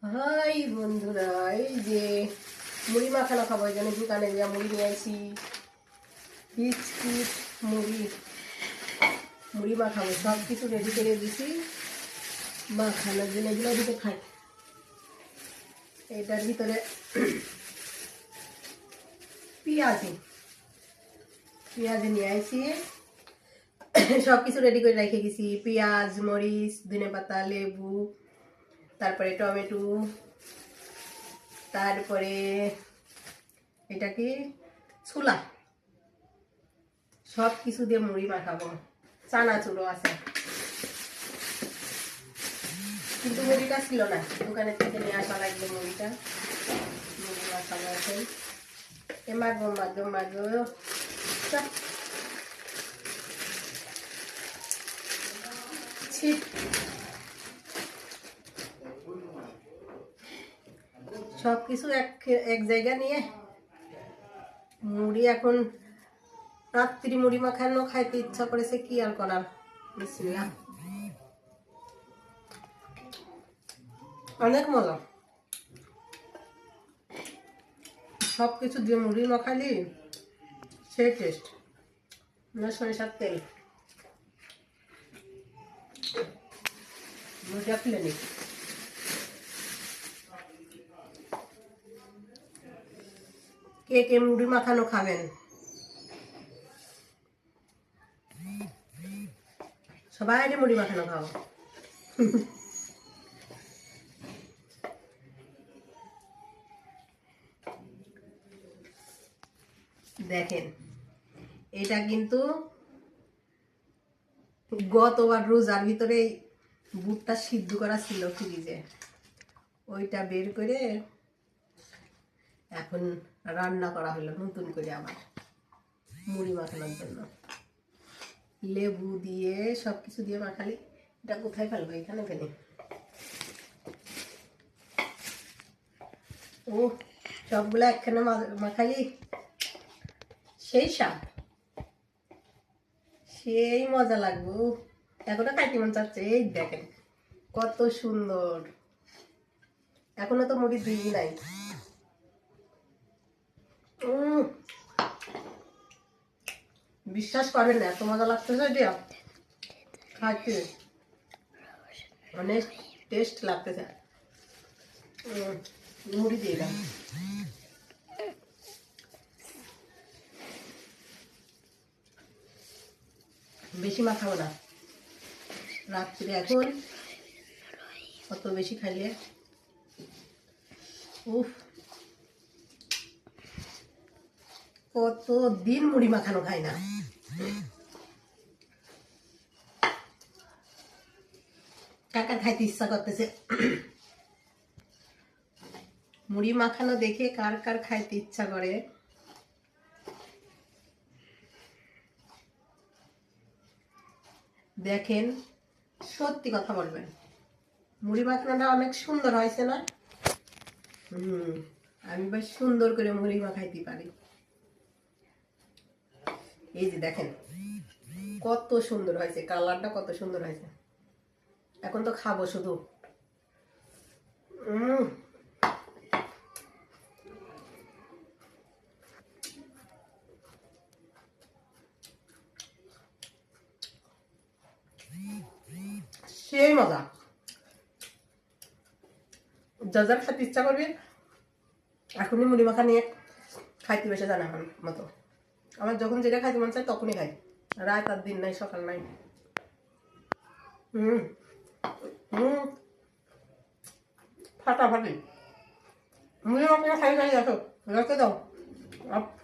High বন্ধুরা, এই যে মুড়ি মাখানো খাবো, এই জন্য দোকানে গিয়ে মুড়ি নিয়ে আসি। বিস্কিট, মুড়ি মাখাবো, সব কিছু রেডি করে দিছি মাখানোর জন্য। এগুলো দিতে খাই। এটার ভিতরে পেঁয়াজ নিয়ে আসি, সব কিছু রেডি করে রেখে গেছি। পেঁয়াজ, মরিচ, ধনেপাতা, লেবু, তারপরে টমেটো, তারপরে এটা কি ছোলা, সব কিছু দিয়ে মুড়ি মাখাবো। চানাচুরও আছে, কিন্তু মুড়িটা ছিল না, দোকানের থেকে নিয়ে আসা লাগবে মুড়িটা। মুড়ি মাখাবো এখন। মাগো সব কিছু এক জায়গা নিয়ে মুড়ি এখন রাত্রি মুড়ি মাখানো খাইতে ইচ্ছা করেছে, কি আর করার। বিসমিল্লাহ। অনেক মজা, সব কিছু দিয়ে মুড়ি মাখালি সেই টেস্ট। সরিষার তেল মুড়িটা খুলে নি। কে কে মুড়ি মাখানো খাবেন? সবাই মুড়ি মাখানো খাও। দেখেন, এটা কিন্তু গতবার রোজার ভিতরে বুটটা সিদ্ধ করা ছিল ফ্রিজে, ওইটা বের করে এখন রান্না করা হলো নতুন করে আবার মুড়ি মাখানোর জন্য। লেবু দিয়ে সবকিছু দিয়ে মাখালি। এটা কোথায় ফেলবো? এখানে ফেলি। ও সবগুলো একখানে মাখালি সেই স্বাদ, সেই মজা লাগবে। এখনো খাইতে মন চাচ্ছে। এই দেখেন কত সুন্দর। এখনো তো মুড়ি দিই নাই। বিশ্বাস করেন না, এত মজা লাগতেছে এটা খাইতে, অনেক টেস্ট লাগতেছে। মুড়ি দিয়ে দাম বেশি মাখাবো না রাত্রে, এখন কত বেশি খাইলে। উফ, কত দিন মুড়ি মাখানো খাই না। কাকার খাইতে ইচ্ছা করতেছে মুড়ি মাখানো দেখে, কার কার খাইতে ইচ্ছা করে। দেখেন, সত্যি কথা বলবেন, মুড়ি মাখানোটা অনেক সুন্দর হয়েছে না? আমি বেশ সুন্দর করে মুড়ি মাখাইতে পারি। এই যে দেখেন কত সুন্দর হয়েছে, কালারটা কত সুন্দর হয়েছে। এখন তো খাবো শুধু। সেই মজা। যা যার খাইতে ইচ্ছা করবে এখনই মুড়ি মাখা নিয়ে খাইতে বসে জানা মতো। আমার যখন যেটা খাইতে মন চায় তখনই খাই, রাত আর দিন নাই, সকাল নাই। ফাটাফাটি মুড়ি মাখা খাই খাই, দেখো রেখে দাও।